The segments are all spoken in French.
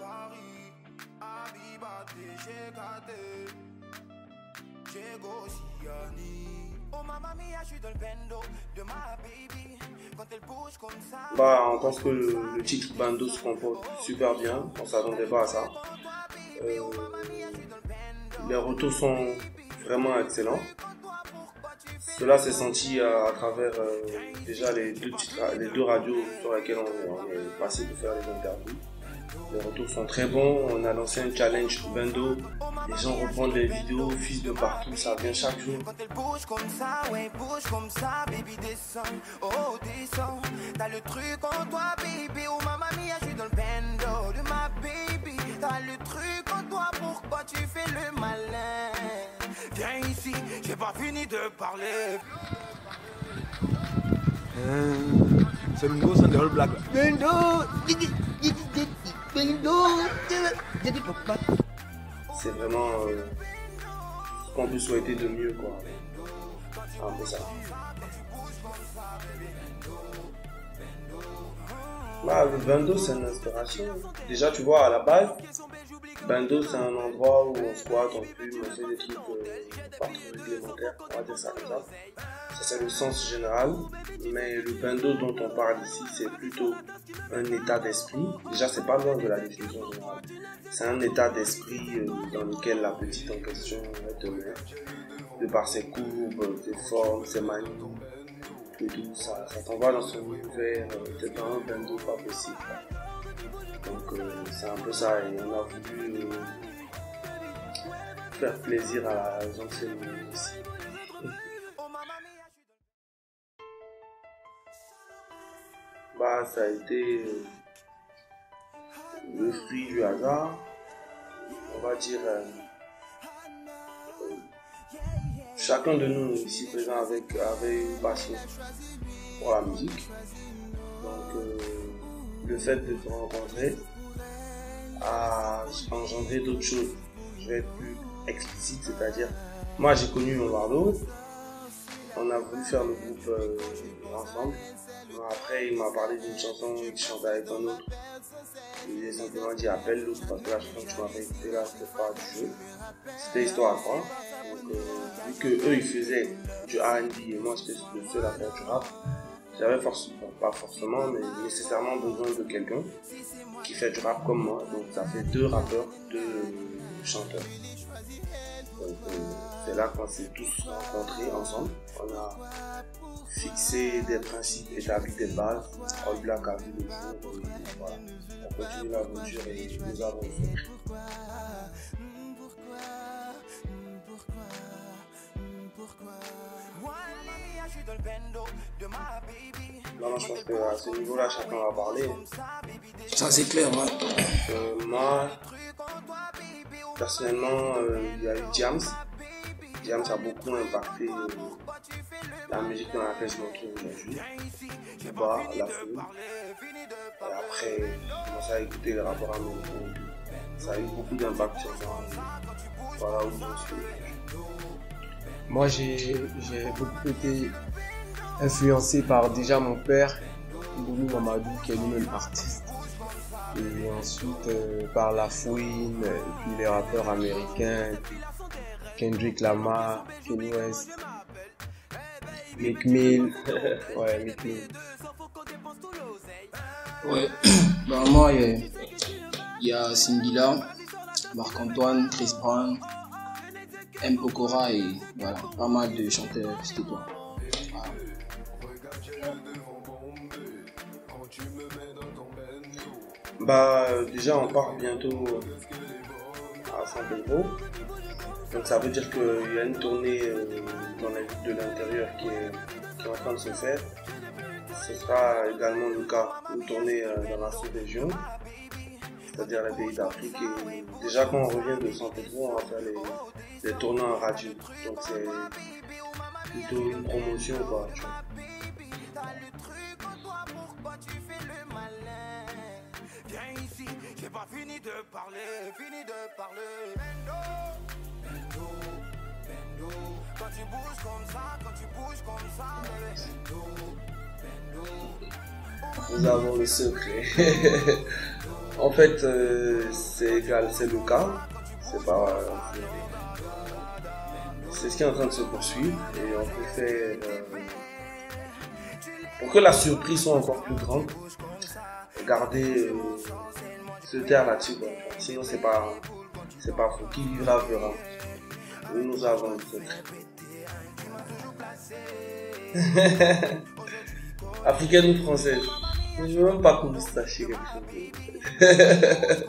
Paris, Abiba, TGKT, Diego Siani. Oh mamma mia, je suis dans le bendo de ma baby. Quand elle bouge comme ça. Bah, on pense que le titre Bando se comporte super bien. On s'attendait pas à ça. Les retours sont vraiment excellents. Cela s'est senti à travers déjà les deux radios sur lesquelles on est passé pour faire les interviews. Les retours sont très bons. On a lancé un challenge Bando. Les gens reprennent les vidéos, fils de partout, ça vient chaque jour. Quand elle bouge comme ça, ouais, bouge comme ça, baby descend, oh descend. T'as le truc en toi, baby, oh mamma mia, je suis dans le bando de ma baby. T'as le truc en toi, pourquoi tu fais le malin? Viens ici, j'ai pas fini de parler. C'est le nouveau son de All Black. C'est vraiment ce qu'on peut souhaiter de mieux, quoi. C'est un peu ça. Bah, le Bando, c'est une inspiration. Déjà, tu vois, à la base, Bando, c'est un endroit où on squatte, on fume, on fait des trucs pas trop réglementaires, on va dire ça comme ça. Ça, c'est le sens général. Mais le Bando dont on parle ici, c'est plutôt un état d'esprit. Déjà, c'est pas loin de la définition générale. C'est un état d'esprit dans lequel la petite en question est demeure. De par ses courbes, ses formes, ses manies. Et tout, ça t'envoie dans son univers, t'es dans un Bando pas possible. Donc c'est un peu ça, et on a voulu faire plaisir à la gentille aussi. Bah, ça a été le fruit du hasard, on va dire. Chacun de nous ici présent avait une passion pour la musique. Donc le fait de se rencontrer a engendré d'autres choses. Je vais être plus explicite, c'est-à-dire, moi j'ai connu Lombardo, on a voulu faire le groupe ensemble. Après il m'a parlé d'une chanson qu'il chantait avec un autre. Il a simplement dit appelle l'autre parce que la chanson que tu m'avais écoutée là c'était pas du jeu. C'était histoire à croire. Donc vu que eux ils faisaient du R&B et moi j'étais le seul à faire du rap, j'avais pas forcément mais nécessairement besoin de quelqu'un qui fait du rap comme moi. Donc ça fait deux rappeurs, deux chanteurs. Donc c'est là qu'on s'est tous rencontrés ensemble. On a fixé des principes, établi des bases. All Black a vu le jour. Voilà. On continue l'aventure et nous avons fait. Non, je pense qu'à ce niveau-là, chacun va parler. Ça, c'est clair, ouais. Moi, personnellement, il y a eu Diams. Diams a beaucoup impacté la musique dans laquelle je me trouve aujourd'hui. Bah, la foule. Et après, j'ai commencé à écouter les rapports américains. Ça a eu beaucoup d'impact sur moi. Voilà où je suis. Moi, j'ai beaucoup été influencé par déjà mon père, Boubou Mamadou, qui est lui-même artiste. Et ensuite par La Fouine, et puis les rappeurs américains, Kendrick Lamar, Kanye West, Meek Mill. Ouais, Meek Mill. Ouais, bah moi, il y a Singila, Marc-Antoine, Chris Brown, M. Pokora et voilà, pas mal de chanteurs québécois. Bah, déjà, on part bientôt à San Pedro. Donc, ça veut dire qu'il y a une tournée dans la ville de l'intérieur qui est en train de se faire. Ce sera également le cas, une tournée dans la sous-région, c'est-à-dire les pays d'Afrique. Et déjà, quand on revient de San Pedro, on va faire les tournées en radio. Donc, c'est plutôt une promotion, quoi. Tu vois. Viens ici, j'ai pas fini de parler, Quand tu bouges comme ça, Nous avons le secret. En fait, c'est égal, c'est le cas. C'est pas. C'est ce qui est en train de se poursuivre et on peut faire. Pour que la surprise soit encore plus grande, garder se taire là-dessus. Sinon, c'est pas fou. Qui vivra verra. Et nous avons le secret. Africaine ou française? Je ne veux même pas que vous sachiez quelque chose.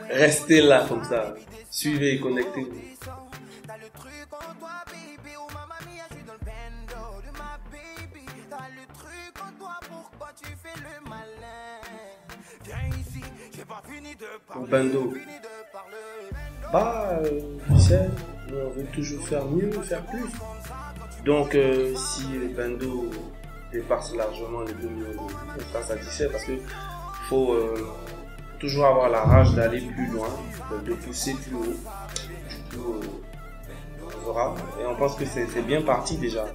Restez là comme ça. Suivez et connectez-vous. Pour Bendo. Tu sais, on veut toujours faire mieux, faire plus. Donc, si Bendo dépasse largement les 2 millions, on sera satisfait parce qu'il faut toujours avoir la rage d'aller plus loin, de pousser plus haut. Du coup, on verra. Et on pense que c'est bien parti déjà.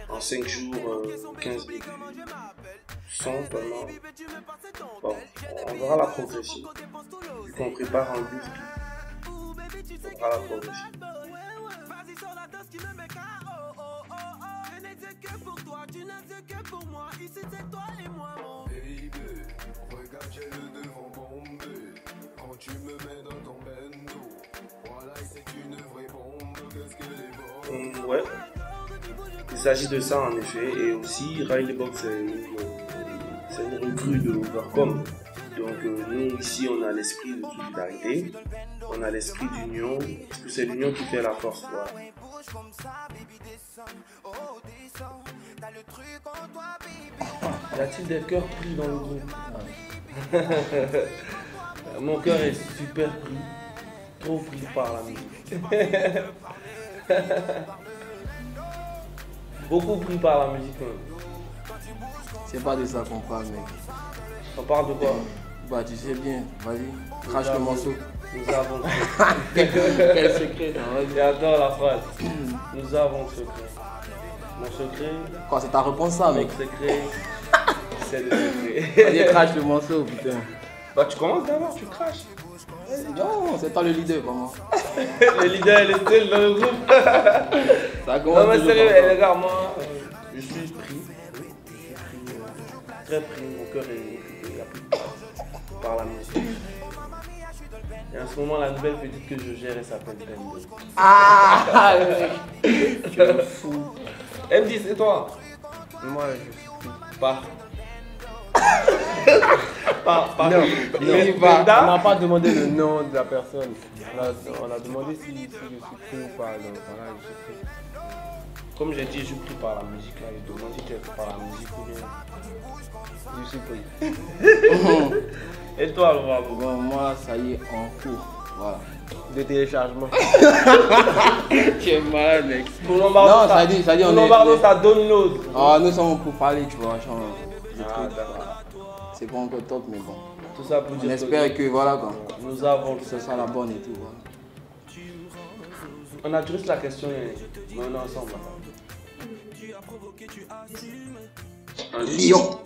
En 5 jours, 15 000 100 tellement. Bon, on verra la progression. Vu qu'on prépare un but, on verra la progression. Ouais, il s'agit de ça en effet, et aussi Riley Box c'est une recrue de Overcome. Donc nous ici on a l'esprit de solidarité, on a l'esprit d'union, parce que c'est l'union qui fait la force. Voilà. Y a-t-il des cœurs pris dans le groupe? Mon cœur est super pris, trop pris par la musique. Beaucoup pris par la musique. C'est pas de ça qu'on parle, mec. On parle de quoi? Bah tu sais bien, vas-y, crache le morceau. Nous avons Quel secret? J'adore la phrase. Nous avons le secret. Mon secret. Quoi, c'est ta réponse ça, mec? Mon secret, c'est le secret. Vas-y, crache le morceau, putain. Bah tu commences d'abord, tu craches. Non, c'est toi le leader, comment? Le leader, il est seul dans le groupe. Ça commence. Non mais sérieux, les gars, moi, je suis pris. Très pris, mon cœur est pris par la musique. Et en ce moment, la nouvelle petite que je gère, elle s'appelle Bendo. Ah, mec. Tu es fou. M10, c'est toi? Moi, je suis pris. Non, on n'a pas demandé le nom de la personne. On a demandé si je suis pris ou pas. Donc voilà, je suis pris. Comme j'ai dit, je suis pris par la musique. Là, je demande si tu es pris par la musique ou bien. Je suis pris. Et toi, le bravo? Bon, moi, ça y est, en cours. Voilà. De téléchargement. Tu es malade, mec. Pour Lombardo, Non, ça dit, pour Lombardo, ça download. Ah, nous sommes pour parler, tu vois. Genre, D'accord. c'est pas encore top, mais bon. Tout ça pour On dire espère que voilà quoi. Nous avons Que ce soit la bonne et tout. Voilà. On a juste la question, mais on est ensemble. Lion.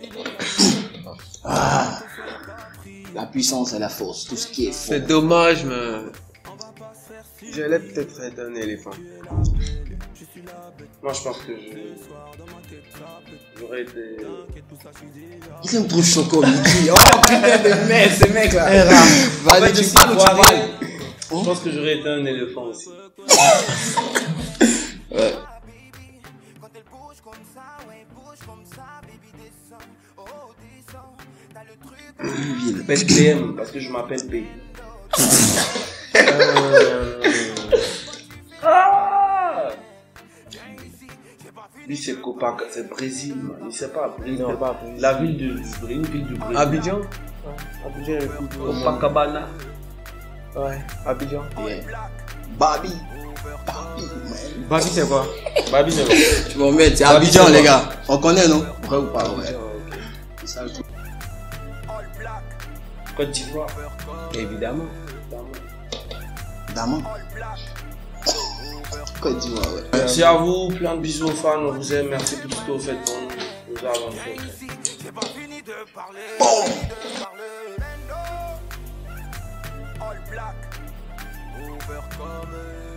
Ah. La puissance et la force, tout ce qui est fort. C'est dommage, mais j'allais peut-être être un éléphant. Moi, je pense que j'aurais été. Il aime trop choco, Miki. Oh putain de merde, ce mec là. Vas-y, tu parles ou tu parles? Je pense que j'aurais été un éléphant aussi. Ouais. PM, parce que je m'appelle P. Lui c'est Copac, c'est Brésil, il sait pas. Non, pas Brésil. La ville de une ville du Brésil. Abidjan? Abidjan est cool. Copacabana. Ouais, Abidjan. Yeah. Babi. Babi, c'est quoi? Babi, c'est quoi? Tu vas mettre, c'est Abidjan, les gars. On connaît, non? Vrai ou pas? Ouais. C'est ça le truc. Côte d'Ivoire. Évidemment. Daman. Côte d'Ivoire, ouais. Merci à vous, plein de bisous aux fans, on vous aime, merci pour tout ce que vous faites pour nous. Nous avons fait. de parler. Boom. All black, over comme